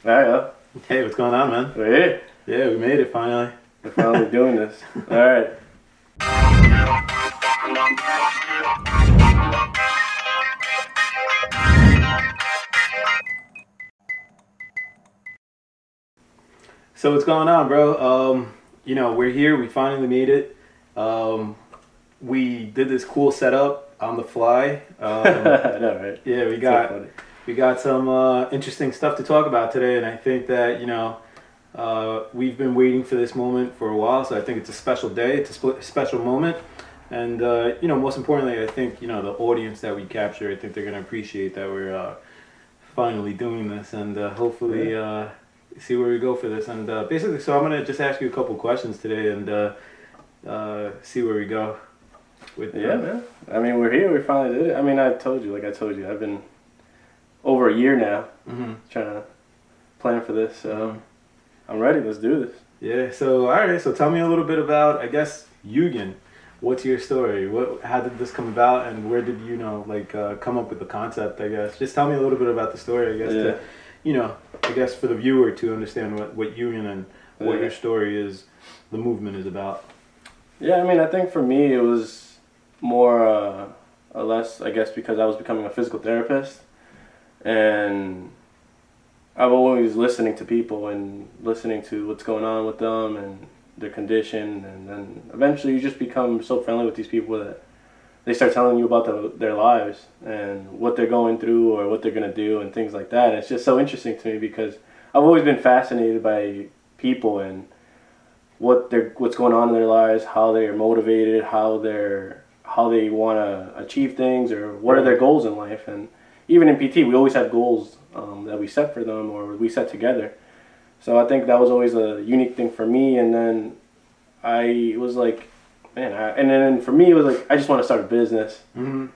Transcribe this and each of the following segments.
Alright, Hey, what's going on, man? we're here. Yeah, we made it finally. We're finally doing this. Alright. So what's going on, bro? We're here. We finally made it. Um, we did this cool setup on the fly. I know, right? Yeah, So funny. we got some interesting stuff to talk about today, and I think that we've been waiting for this moment for a while. So I think it's a special day. It's a special moment, and most importantly, I think the audience that we capture. I think they're gonna appreciate that we're finally doing this, and hopefully see where we go for this. And basically, so I'm gonna just ask you a couple questions today, and see where we go. With Yeah, man. I mean, we're here. We finally did it. I mean, I told you, I've been over a year now hmm trying to plan for this. So I'm ready. Let's do this. Yeah. So all right. So tell me a little bit about, I guess, Yugen. What's your story? How did this come about, and where did come up with the concept? I guess just tell me a little bit about the story. I guess Yeah. I guess for the viewer to understand what Yugen and what Yeah. your story is, the movement is about. Yeah, I mean, I think for me it was more or less, I guess, because I was becoming a physical therapist, and I'm always listening to people and listening to what's going on with them and their condition, and then eventually you just become so friendly with these people that they start telling you about their lives and what they're going through or what they're gonna do and things like that. And it's just so interesting to me because I've always been fascinated by people and what's going on in their lives, how they're motivated, how they want to achieve things, or what are their goals in life. And even in PT, we always have goals that we set for them or we set together. So I think that was always a unique thing for me. And then I was like, and then for me it was like I just want to start a business and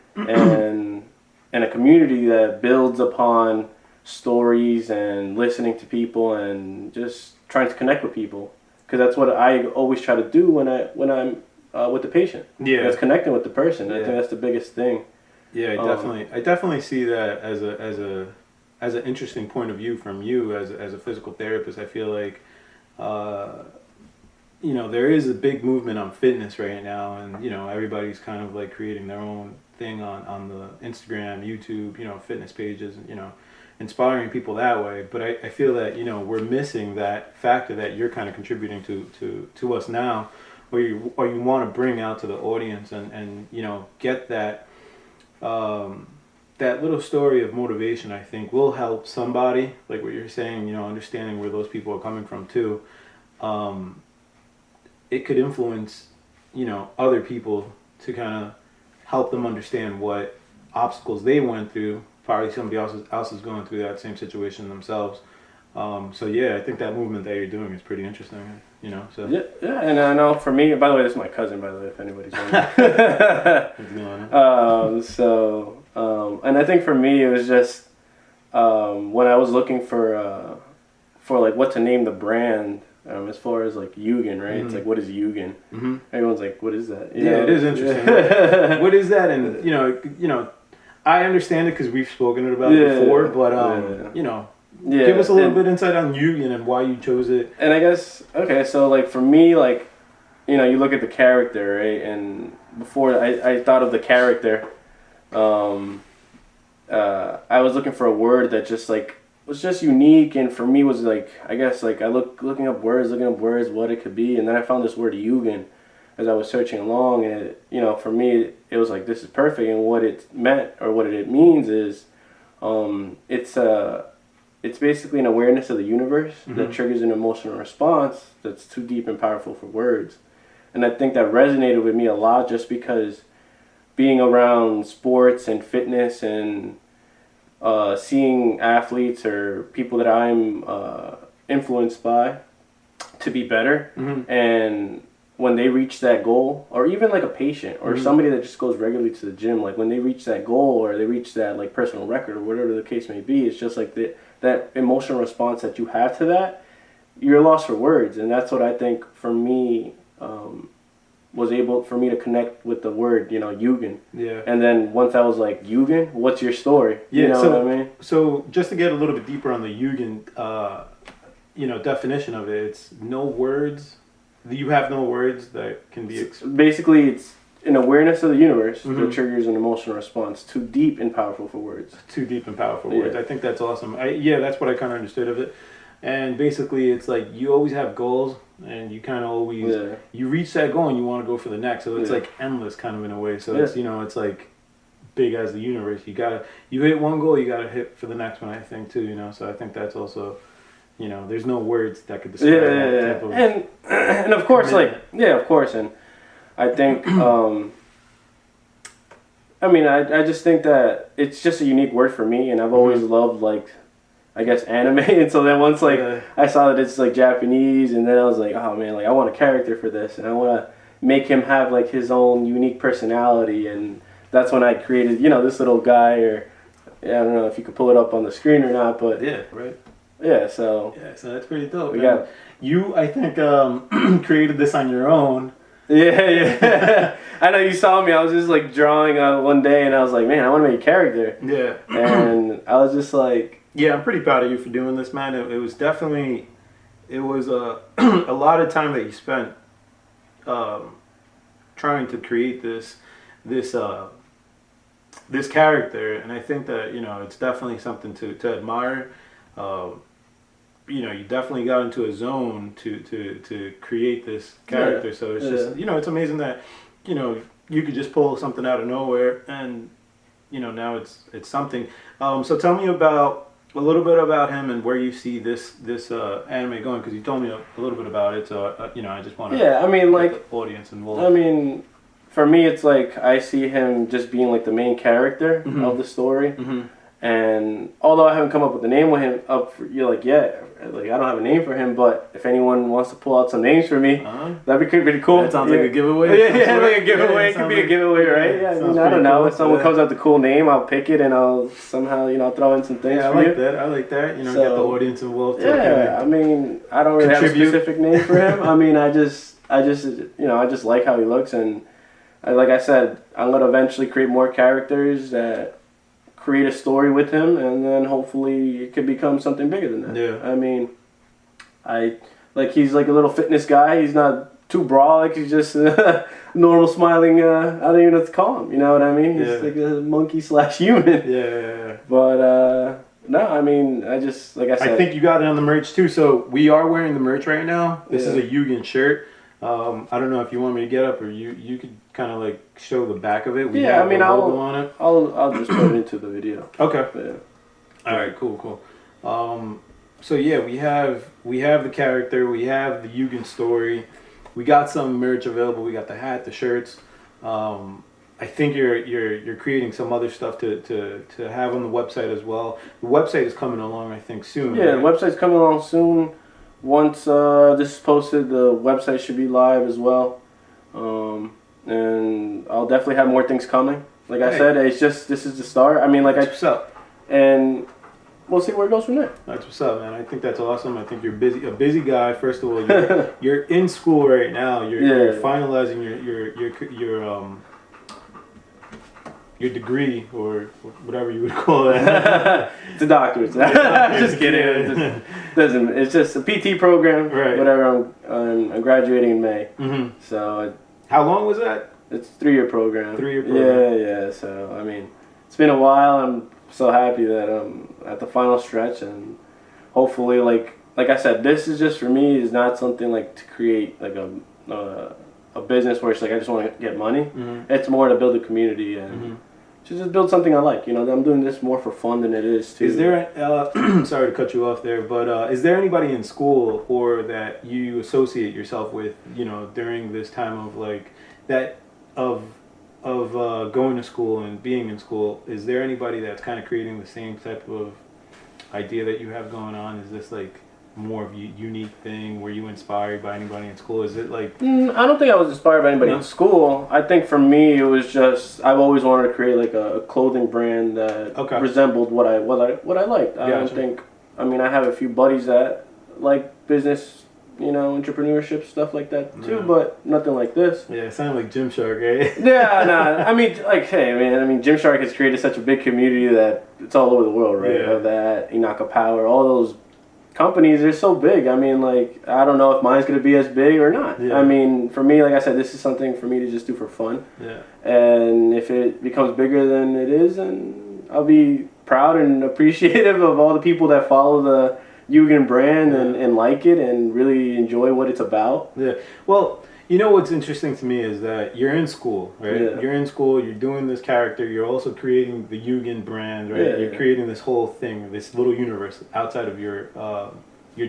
a community that builds upon stories and listening to people and just trying to connect with people, because that's what I always try to do when I'm with the patient. Yeah. That's connecting with the person. Yeah. I think that's the biggest thing. Yeah, I definitely see that as an interesting point of view from you as a physical therapist. I feel like, there is a big movement on fitness right now, and everybody's kind of like creating their own thing on the Instagram, YouTube, fitness pages, and inspiring people that way. But I feel that we're missing that factor that you're kind of contributing to us now, or you want to bring out to the audience, and get that. That little story of motivation, I think, will help somebody, like what you're saying, understanding where those people are coming from too. It could influence, other people to kind of help them understand what obstacles they went through. Probably somebody else is going through that same situation themselves. So yeah, I think that movement that you're doing is pretty interesting. So Yeah, yeah, and I know for me. By the way, this is my cousin. By the way, if anybody's wondering. what's going on? And I think for me it was just when I was looking for like what to name the brand. As far as like Yugen, right? It's like, what is Yugen? Everyone's like, what is that? Yeah, it is interesting. What is that? And I understand it because we've spoken about it before. But give us a little bit insight on Yugen and why you chose it. And I guess so like for me, like you look at the character, right? And before I thought of the character, I was looking for a word that just like was just unique, and for me was like, I guess like looking up words, what it could be, and then I found this word Yugen as I was searching along, and for me it was like, this is perfect. And what it meant, or what it means, is it's basically an awareness of the universe that triggers an emotional response that's too deep and powerful for words. And I think that resonated with me a lot, just because being around sports and fitness and seeing athletes or people that I'm influenced by to be better, and when they reach that goal, or even like a patient or somebody that just goes regularly to the gym, like when they reach that goal or they reach that like personal record or whatever the case may be, it's just like that emotional response that you have to that, you're lost for words. And that's what I think for me was able for me to connect with the word, Yugen. Yeah. And then once I was like, Yugen, what's your story? Yeah. You know So what I mean? so just to get a little bit deeper on the Yugen, definition of it, it's no words. You have no words that can be. Basically, it's an awareness of the universe Mhm. that triggers an emotional response too deep and powerful for words. Too deep and powerful words. I think that's awesome. That's what I kind of understood of it. And basically, it's like you always have goals, and you kind of always you reach that goal, and you want to go for the next. So it's like endless, kind of in a way. So it's it's like big as the universe. You hit one goal, you gotta hit for the next one. I think too. So I think that's also. There's no words that could describe that type of and of course, of course, and I think, I just think that it's just a unique word for me, and I've always loved, I guess, anime, and so then once, I saw that it's, Japanese, and then I was like, oh, man, I want a character for this, and I want to make him have, his own unique personality, and that's when I created, this little guy, or, I don't know if you could pull it up on the screen or not, but... Yeah, right. Yeah, so that's pretty dope. Yeah, you, I think, created this on your own. Yeah. I know you saw me. I was just drawing one day, and I was like, man, I want to make a character. Yeah. And I was just like, yeah, I'm pretty proud of you for doing this, man. It was definitely, a lot of time that you spent trying to create this character, and I think that it's definitely something to admire. You definitely got into a zone to create this character. Yeah. So it's just it's amazing that you could just pull something out of nowhere, and now it's something. So tell me a little bit about him and where you see this anime going, because you told me a little bit about it. So I just want to get the audience involved. For me, it's I see him just being the main character of the story. Mm-hmm. And although I haven't come up with a name with him yet, I don't have a name for him. But if anyone wants to pull out some names for me, that'd be pretty cool. That sounds like a giveaway. Yeah, like a giveaway. It could be a giveaway, right? Yeah, I don't know. Cool. If someone comes out with a cool name, I'll pick it and I'll somehow throw in some things. Yeah, I like that. Get the audience involved. Yeah, I don't really have a specific name for him. I just like how he looks, and like I said, I'm gonna eventually create more characters that create a story with him, and then hopefully it could become something bigger than that. Yeah. He's a little fitness guy. He's not too broad. He's just normal smiling. I don't even know what to call him. You know what I mean? He's a monkey/human. Yeah. But no, I just like I said. I think you got it on the merch too. So we are wearing the merch right now. This is a Yugen shirt. I don't know if you want me to get up, or you could kind of show the back of it. We have the logo on it. I'll just put it into the video. Okay. Yeah. All right. Cool. So yeah, we have the character. We have the Yugen story. We got some merch available. We got the hat, the shirts. I think you're creating some other stuff to have on the website as well. The website is coming along, I think, soon. Yeah, right? The website's coming along soon. Once this is posted, the website should be live as well. And I'll definitely have more things coming. Like I said, this is the start. That's what's up. And we'll see where it goes from there. That's what's up, man. I think that's awesome. I think you're a busy guy. First of all, you're in school right now. You're finalizing your degree, or whatever you would call it. It's a doctorate. Just kidding. It's just a PT program. Right. Whatever. I'm graduating in May. Mm-hmm. So. How long was that? It's a 3-year program. 3-year program. Yeah. So it's been a while. I'm so happy that I'm at the final stretch, and hopefully, like I said, this is just for me. Is not something to create a business where it's I just want to get money. Mm-hmm. It's more to build a community and to just build something I like. I'm doing this more for fun than it is to. Is there? Sorry to cut you off there, but is there anybody in school or that you associate yourself with? During this time of going to school and being in school, is there anybody that's kind of creating the same type of idea that you have going on? Is this more of a unique thing? Were you inspired by anybody in school? Is it I don't think I was inspired by anybody in school. I think for me it was just I've always wanted to create a clothing brand that resembled what I liked. I don't think I have a few buddies that like business, entrepreneurship stuff like that too, Yeah. but nothing like this. Yeah, it sounded like Gymshark, right? Yeah, nah. I mean, like, hey, man. I mean, Gymshark has created such a big community that it's all over the world, right? Yeah. That Inaka Power, all those companies, they're so big. I mean, like, I don't know if mine's gonna be as big or not. Yeah. I mean, for me, like I said, this is something for me to just do for fun. Yeah. And if it becomes bigger than it is, then I'll be proud and appreciative of all the people that follow the Yugen brand and like it and really enjoy what it's about. Yeah. Well, you know what's interesting to me is that you're in school, right? Yeah. You're in school, you're doing this character, you're also creating the Yugen brand, right? Yeah, You're creating this whole thing, this little universe outside of your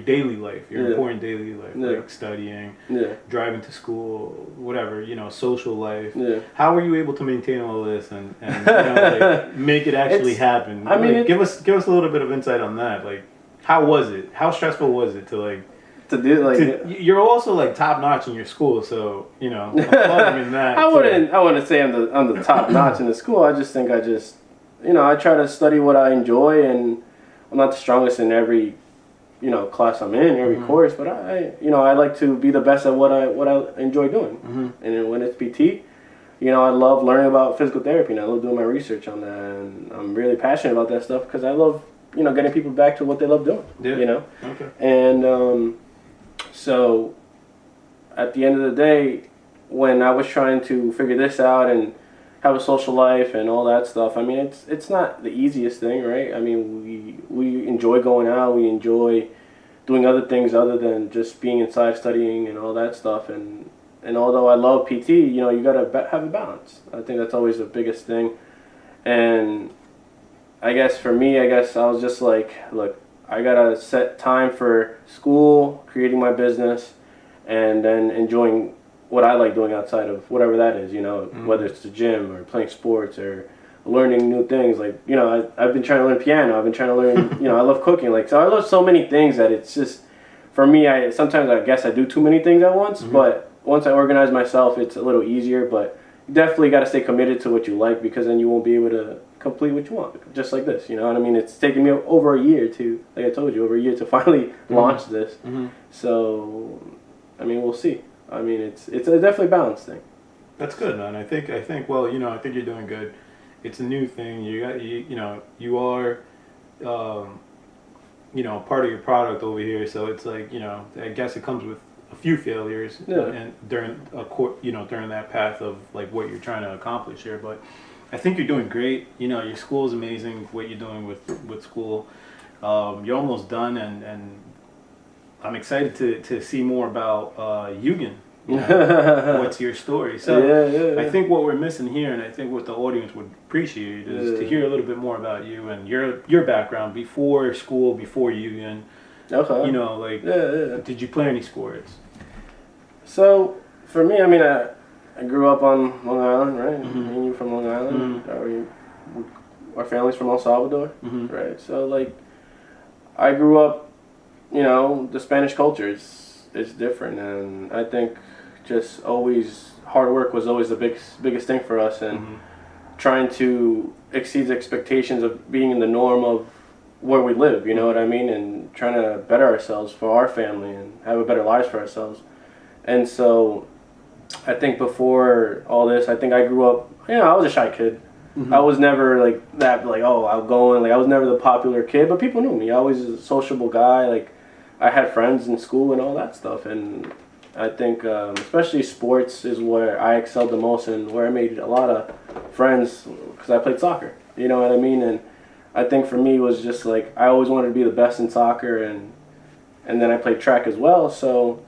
daily life, your important daily life, like studying, driving to school, whatever, social life. Yeah. How were you able to maintain all this and like, make it actually happen? I mean, like, give us a little bit of insight on that. Like, how was it? How stressful was it to like? To do like You're also like top notch in your school, so I'm applauding in that. I wouldn't say I'm the top notch in the school. I just think I try to study what I enjoy, and I'm not the strongest in every class I'm in, every course, but I like to be the best at what I enjoy doing. And then when it's PT, I love learning about physical therapy, and I love doing my research on that, and I'm really passionate about that stuff because I love getting people back to what they love doing. Yeah. Okay. And so at the end of the day, when I was trying to figure this out and have a social life and all that stuff, I mean, it's not the easiest thing, right? I mean, we enjoy going out, we enjoy doing other things other than just being inside studying and all that stuff. And although I love PT, you gotta have a balance. I think that's always the biggest thing. And I guess for me, I was just like, look, I gotta set time for school, creating my business, and then enjoying what I like doing outside of whatever that is, whether it's the gym or playing sports or learning new things. Like, I've been trying to learn piano. I've been trying to learn, I love cooking. Like, so I love so many things that it's just, for me, sometimes I guess I do too many things at once, but once I organize myself, it's a little easier. But you definitely got to stay committed to what you like, because then you won't be able to complete what you want, just like this, you know what I mean? It's taken me over a year like I told you, over a year to finally launch this. So, I mean, we'll see. I mean, it's a definitely balanced thing. That's good, man. I think well, I think you're doing good. It's a new thing. You are part of your product over here, so it's like, I guess it comes with a few failures and during during that path of like what you're trying to accomplish here, but I think you're doing great. Your school is amazing, what you're doing with school. You're almost done, and I'm excited to see more about Yugen. What's your story? So I think what we're missing here, and I think what the audience would appreciate, is to hear a little bit more about you and your background before school, before Yugen. Okay. Did you play any sports? So for me, I mean, I grew up on Long Island, right? Me and you from Long Island. Our family's from El Salvador, right? So like, I grew up, the Spanish culture is different, and I think just always hard work was always the biggest thing for us, and trying to exceed the expectations of being in the norm of where we live, you know what I mean, and trying to better ourselves for our family and have a better lives for ourselves. And so I think before all this, I think I grew up, I was a shy kid. I was never like that, like, outgoing. Like, I was never the popular kid, but people knew me. I was a sociable guy. Like, I had friends in school and all that stuff. And I think especially sports is where I excelled the most and where I made a lot of friends, because I played soccer. You know what I mean? And I think for me it was just like, I always wanted to be the best in soccer, and then I played track as well. So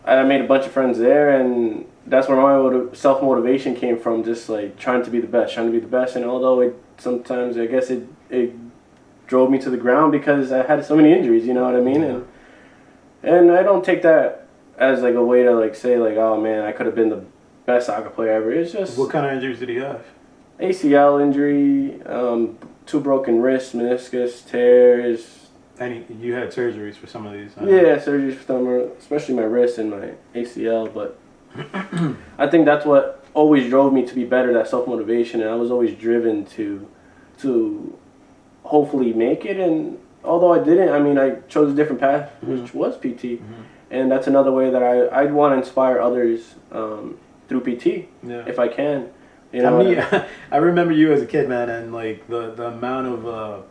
I made a bunch of friends there, and that's where my self-motivation came from, just like trying to be the best. And although sometimes I guess it drove me to the ground because I had so many injuries, you know what I mean? And I don't take that as like a way to like say like, oh man, I could have been the best soccer player ever. It's just... What kind of injuries did he have? ACL injury, 2 broken wrists, meniscus tears. And you had surgeries for some of these? Yeah, surgeries for some, especially my wrist and my ACL. But I think that's what always drove me to be better, that self-motivation. And I was always driven to hopefully make it. And although I didn't, I mean, I chose a different path, which was PT. And that's another way that I'd want to inspire others through PT, if I can. You know, I mean, I remember you as a kid, man, and like the amount of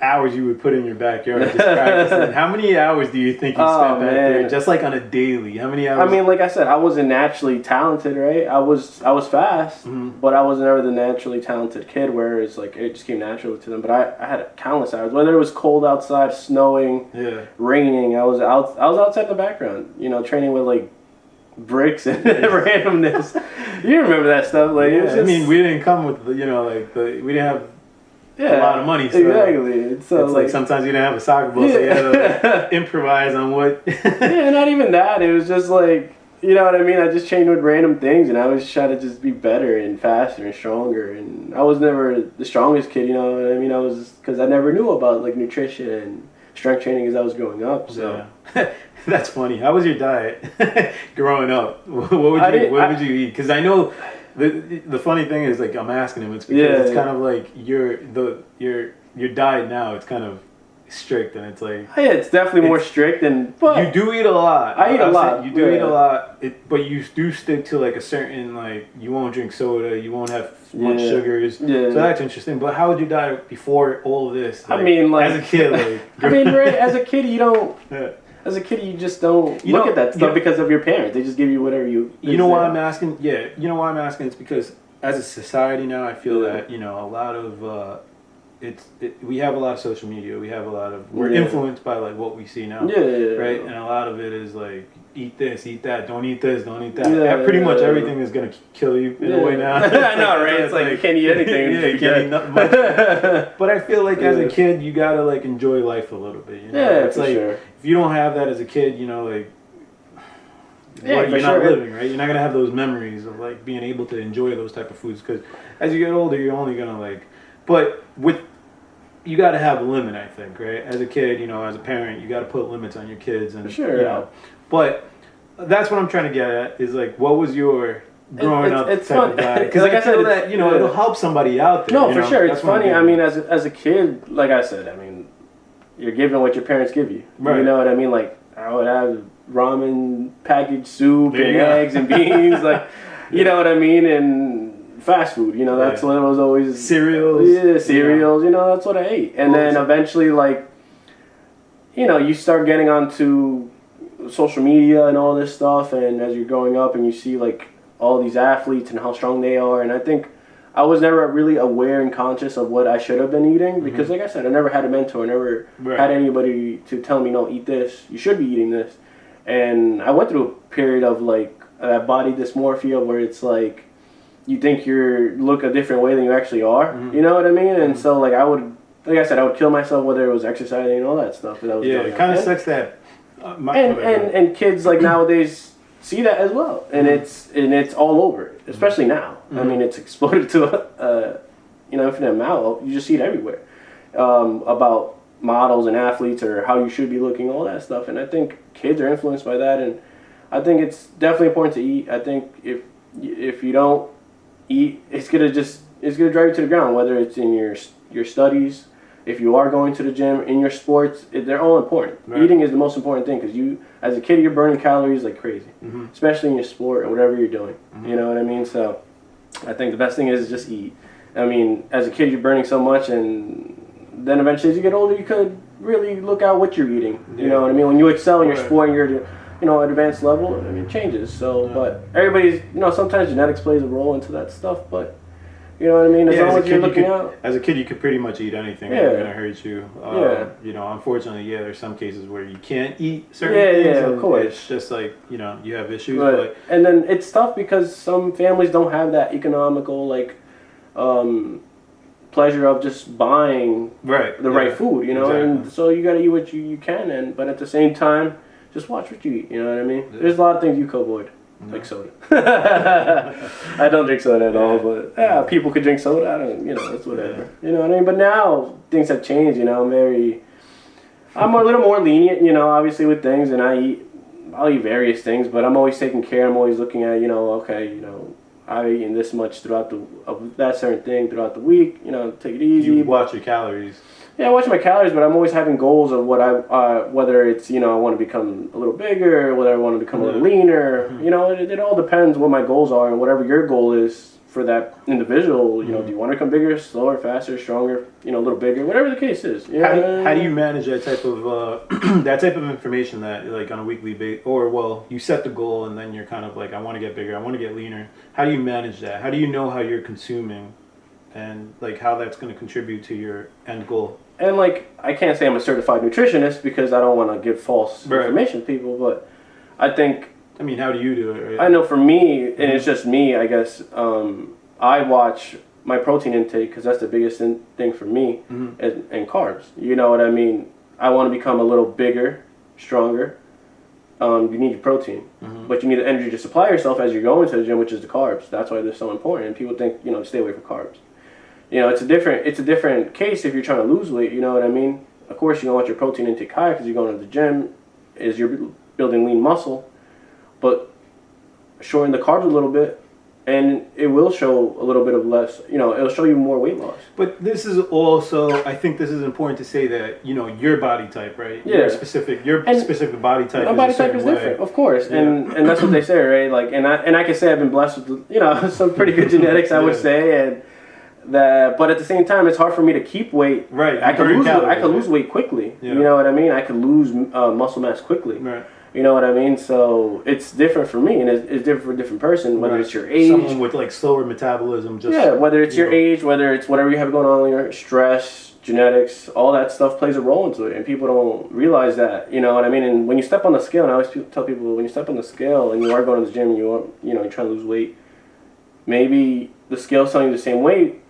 hours you would put in your backyard just practicing. How many hours do you think you spent back there, just like on a daily? How many hours? I mean, like I said, I wasn't naturally talented, right? I was fast, but I was never the naturally talented kid where it's like it just came naturally to them. But I had countless hours, whether it was cold outside, snowing, raining. I was outside the background, you know, training with like bricks and randomness. You remember that stuff, like it was just, I mean, we didn't come with we didn't have a lot of money. So exactly. So it's like sometimes you didn't have a soccer ball, so you had to like, improvise on what. Yeah, not even that. It was just like, you know what I mean? I just trained with random things, and I was trying to just be better and faster and stronger. And I was never the strongest kid, you know what I mean? I was, because I never knew about like nutrition and strength training as I was growing up. So that's funny. How was your diet growing up? What would you eat? Because I know. The funny thing is, like, I'm asking him, it's because it's kind of like your diet now, it's kind of strict, and it's like it's definitely more strict, but you do eat a lot. I eat a lot. You do eat a lot, but you do stick to like a certain, like, you won't drink soda, you won't have much sugars. So that's interesting. But how would you diet before all of this? Like, I mean, like as a kid, like I mean, right, as a kid, you don't. As a kid, you just don't look at that stuff because of your parents. They just give you whatever you. You know why I'm asking? Yeah, you know why I'm asking? It's because as a society now, I feel that a lot of we have a lot of social media. We have a lot of we're influenced by like what we see now. Right, and a lot of it is like eat this, eat that, don't eat this, don't eat that. Pretty much everything is gonna kill you in a way now. I know, right? It's like you can't eat anything. You can't eat nothing much. But I feel like as a kid, you gotta like enjoy life a little bit. You know? It's like sure. If you don't have that as a kid, you know, like you're not living, right? You're not gonna have those memories of like being able to enjoy those type of foods because as you get older, you're only gonna like. But you got to have a limit, I think, right? As a kid, you know, as a parent, you got to put limits on your kids, and you know. But that's what I'm trying to get at is like, what was your growing up type of diet? Because like I feel that it'll help somebody out there. No, for sure. It's funny. I mean, as a kid, like I said, I mean, you're given what your parents give you. Right. You know what I mean? Like I would have ramen, packaged soup, and eggs and beans, like you know what I mean, and fast food, you know, that's what was always cereals. Yeah, cereals, you know, that's what I ate. And then eventually, like, you know, you start getting onto social media and all this stuff, and as you're growing up and you see like all these athletes and how strong they are, and I think I was never really aware and conscious of what I should have been eating because like I said, I never had a mentor, I never had anybody to tell me, no, eat this, you should be eating this. And I went through a period of like that body dysmorphia where it's like you think you look a different way than you actually are. You know what I mean? And so like I would kill myself whether it was exercising and all that stuff that I was doing. It kind of sucks that. And kids like nowadays see that as well, and it's all over, especially now. I mean, it's exploded to infinite amount. You just see it everywhere about models and athletes or how you should be looking, all that stuff. And I think kids are influenced by that, and I think it's definitely important to eat. I think if you don't eat, it's gonna drive you to the ground. Whether it's in your studies, if you are going to the gym, in your sports, they're all important. Right. Eating is the most important thing because you, as a kid, you're burning calories like crazy, especially in your sport or whatever you're doing. You know what I mean? So I think the best thing is just eat. I mean, as a kid, you're burning so much, and then eventually as you get older, you could really look out what you're eating. You know what I mean? When you excel in your sport and you're at advanced level, I mean, it changes. So, but everybody's, sometimes genetics plays a role into that stuff, but you know what I mean? As long as you're looking out. As a kid, you could pretty much eat anything. It's going to hurt you. Unfortunately, there's some cases where you can't eat certain things. Yeah, of course. It's just like, you have issues. But and then it's tough because some families don't have that economical, pleasure of just buying the right food, exactly. And so you got to eat what you can, but at the same time, just watch what you eat, you know what I mean? Yeah. There's a lot of things you could avoid. Like soda. I don't drink soda at all, but people could drink soda. I don't, it's whatever. You know what I mean? But now things have changed. I'm a little more lenient. Obviously with things, and I'll eat various things, but I'm always taking care. I'm always looking at, I've eaten this much throughout of that certain thing throughout the week. You know, take it easy. You watch your calories. Yeah, I watch my calories, but I'm always having goals of what whether it's, you know, I want to become a little bigger, whether I want to become a little leaner. You know, it all depends what my goals are, and whatever your goal is for that individual. You know, do you want to become bigger, slower, faster, stronger? You know, a little bigger, whatever the case is. How do you manage that type of that type of information that, like, on a weekly basis, or well, you set the goal and then you're kind of like, I want to get bigger, I want to get leaner. How do you manage that? How do you know how you're consuming, and like how that's going to contribute to your end goal? And like, I can't say I'm a certified nutritionist because I don't want to give false information to people, but I think. I mean, how do you do it? Right? I know for me, and it's just me, I guess. I watch my protein intake because that's the biggest thing for me, and carbs. You know what I mean? I want to become a little bigger, stronger. You need your protein, but you need the energy to supply yourself as you're going to the gym, which is the carbs. That's why they're so important. And people think, you know, stay away from carbs. You know, it's a different case if you're trying to lose weight. You know what I mean? Of course, you're gonna want your protein intake high because you're going to the gym, you're building lean muscle, but shorten the carbs a little bit, and it will show a little bit of less. You know, it'll show you more weight loss. But this is also, I think this is important to say that, you know, your body type, right? Yeah. Your specific body type. My body type is different, of course, Yeah. and that's what they say, right? Like, and I can say I've been blessed with, you know, some pretty good genetics, I would say, and that. But at the same time, it's hard for me to keep weight. Right. I can lose weight quickly. Yeah. You know what I mean? I can lose muscle mass quickly. Right. You know what I mean? So it's different for me, and it's different for a different person, whether it's your age. Someone with like slower metabolism. Whether it's your age, whether it's whatever you have going on, your stress, genetics, all that stuff plays a role into it, and people don't realize that. You know what I mean? And when you step on the scale, and I always tell people, when you step on the scale and you are going to the gym and you're trying to lose weight, maybe the scale's telling you the same weight,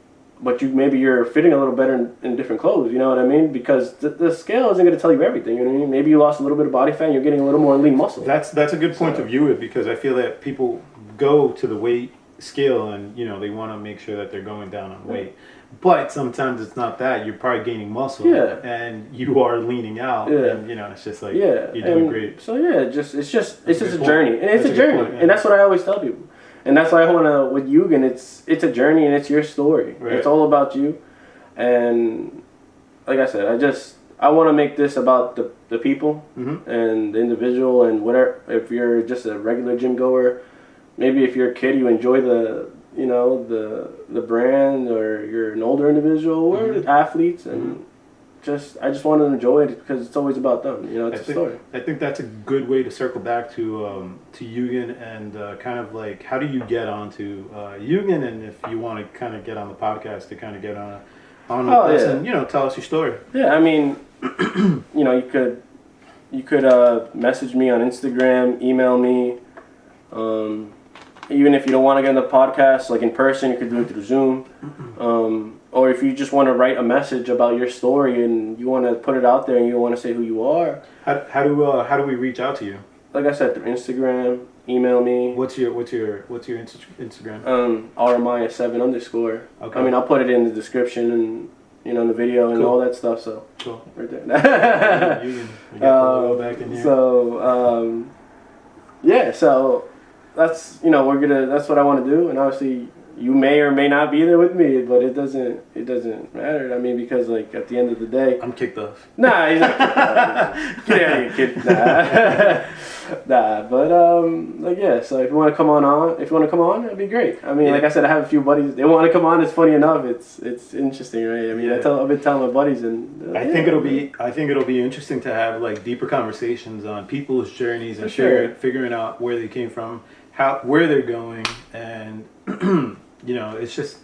but maybe you're fitting a little better in different clothes, you know what I mean? Because the scale isn't going to tell you everything, you know what I mean? Maybe you lost a little bit of body fat and you're getting a little more lean muscle. That's a good point to view it, because I feel that people go to the weight scale and, you know, they want to make sure that they're going down on weight. But sometimes it's not that. You're probably gaining muscle, and you are leaning out, and, you know, it's just like, you're doing great. So it's just a journey, and it's a journey, and that's what I always tell people. And that's why I want to, with Yugen, it's a journey and it's your story. Right. It's all about you. And like I said, I want to make this about the people and the individual, and whatever. If you're just a regular gym goer, maybe if you're a kid, you enjoy the brand, or you're an older individual, or athletes, and I just want to enjoy it because it's always about them. You know, it's a story. I think that's a good way to circle back to Yugen, and kind of like, how do you get onto Yugen, and if you want to kind of get on the podcast to kind of get on with us and, you know, tell us your story. Yeah, I mean, you know, you could message me on Instagram, email me. Even if you don't want to get on the podcast, like in person, you could do it through Zoom. Or if you just want to write a message about your story and you want to put it out there and you want to say who you are. How do we reach out to you? Like I said, through Instagram, email me. What's your Instagram? RMIA7_. Okay. I mean, I'll put it in the description and, you know, in the video and all that stuff. So cool. Right there. You got the logo back in here. So so that's, you know, that's what I want to do, and obviously you may or may not be there with me, but it doesn't matter. I mean, because like at the end of the day, I'm kicked off. Nah, he's not kicked off. Get out of here, kid. Nah, but like, yeah. So if you want to come on, that'd be great. I mean, like I said, I have a few buddies. They want to come on. It's funny enough. It's interesting, right? I mean, I've been telling my buddies, and I think it'll be interesting to have like deeper conversations on people's journeys and figuring out where they came from, where they're going, and you know, it's just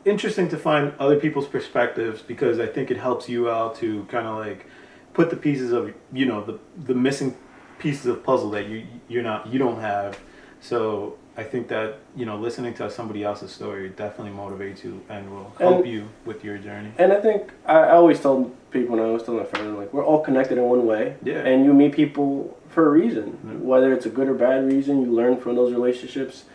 interesting to find other people's perspectives, because I think it helps you out to kind of like put the pieces of, you know, the missing pieces of puzzle that you don't have. So I think that, you know, listening to somebody else's story definitely motivates you and will help you with your journey. And I think I always tell people, and I always tell my friends, like, we're all connected in one way. Yeah. And you meet people for a reason, whether it's a good or bad reason. You learn from those relationships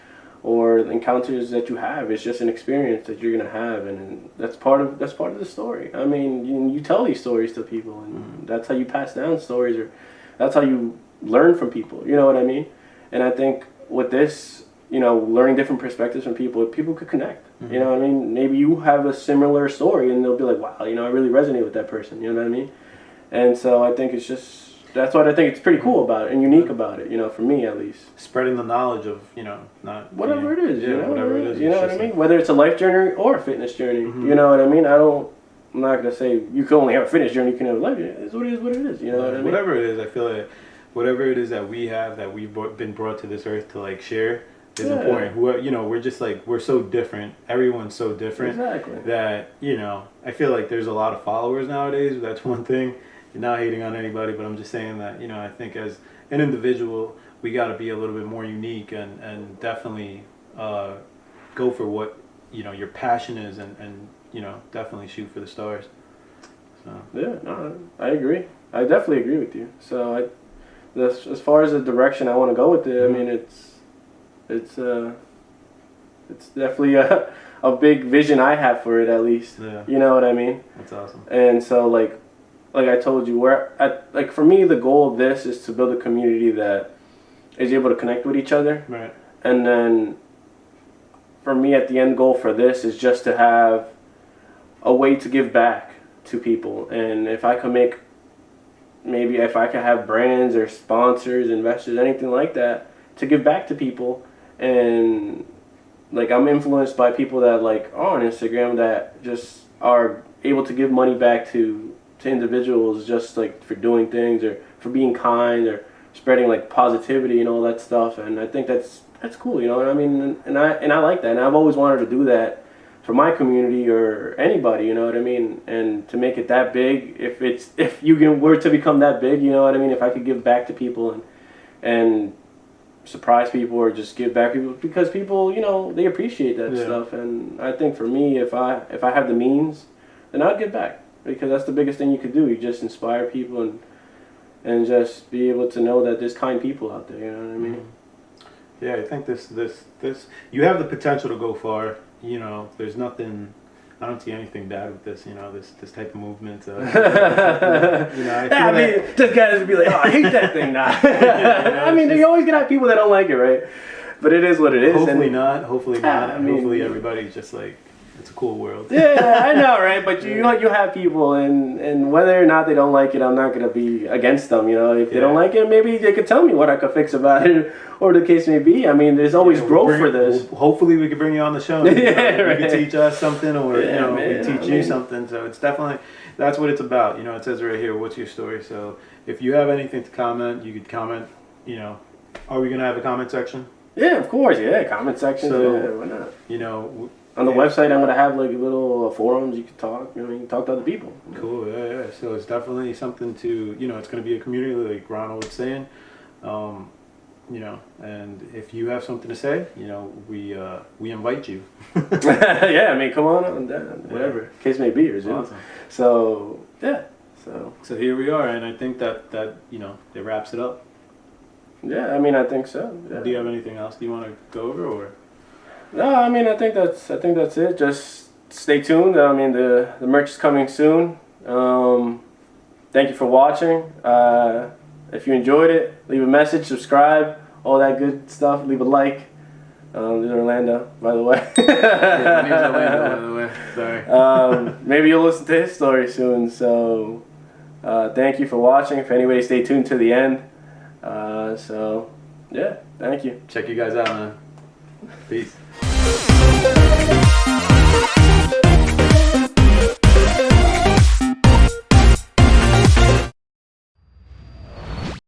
or encounters that you have. It's just an experience that you're gonna have, and that's part of the story. I mean, you tell these stories to people, and that's how you pass down stories, or that's how you learn from people. You know what I mean? And I think with this, learning different perspectives from people could connect. You know what I mean? Maybe you have a similar story and they'll be like, wow, I really resonate with that person. You know what I mean? And so I think that's what I think it's pretty cool about it and unique about it, for me at least. Spreading the knowledge of, not... Whatever it is, whatever it is. You know what I mean? Whether it's a life journey or a fitness journey. You know what I mean? I'm not going to say you can only have a fitness journey, you can have a life journey. It's what it is, you know what I mean? Whatever it is, I feel like whatever it is that we have, that we've been brought to this earth to, like, share is important. We're just, like, we're so different. Everyone's so different. Exactly. That, I feel like there's a lot of followers nowadays. That's one thing. You're not hating on anybody, but I'm just saying that, I think as an individual, we got to be a little bit more unique and definitely go for what, your passion is and definitely shoot for the stars. So. Yeah, no, I agree. I definitely agree with you. So as far as the direction I want to go with it, I mean, it's definitely a big vision I have for it, at least. Yeah. You know what I mean? That's awesome. And so like I told you, for me, the goal of this is to build a community that is able to connect with each other. Right. And then for me, at the end goal for this is just to have a way to give back to people. And if I could have brands or sponsors, investors, anything like that, to give back to people. And like, I'm influenced by people that like are on Instagram that just are able to give money back to individuals, just like for doing things or for being kind or spreading like positivity and all that stuff. And I think that's cool, you know what I mean? And I like that, and I've always wanted to do that for my community or anybody, you know what I mean? And to make it that big, if Yugen were to become that big, you know what I mean? If I could give back to people and surprise people or just give back to people, because people, they appreciate that stuff. And I think for me, if I have the means, then I'd give back, because that's the biggest thing you could do. You just inspire people and just be able to know that there's kind people out there, you know what I mean? Yeah, I think this you have the potential to go far. There's nothing. I don't see anything bad with this. This type of movement. Just guys would be like, oh, I hate that thing now. I mean, you're always gonna have people that don't like it, right? But it is what it is. Hopefully not. Hopefully everybody's just like, it's a cool world. Yeah, I know, right? But you have people, and whether or not they don't like it, I'm not gonna be against them. If they don't like it, maybe they could tell me what I could fix about it, or the case may be. I mean, there's always growth for this. Hopefully, we could bring you on the show. Right. You could teach us something, or we teach you something. So it's definitely, that's what it's about. It says right here, what's your story? So if you have anything to comment, you could comment. Are we gonna have a comment section? Yeah, of course. Yeah, comment section. So, yeah, why not? On the website, I'm going to have like little forums you can talk. You can talk to other people. Cool, yeah. So it's definitely something to, it's going to be a community, like Ronald was saying. And if you have something to say, we invite you. Yeah, I mean, come on down, whatever case may be, or Zoom. Awesome. So yeah, so here we are, and I think that it wraps it up. Yeah, I mean, I think so. Yeah. Do you have anything else you want to go over, or? No, I mean, I think that's it. Just stay tuned. I mean, the merch is coming soon. Thank you for watching. If you enjoyed it, leave a message, subscribe, all that good stuff. Leave a like. This is Orlando, by the way. Yeah, my name's Orlando, by the way. Sorry. Maybe you'll listen to his story soon. So, thank you for watching. If anybody stay tuned to the end. So, yeah, thank you. Check you guys out, man. Peace.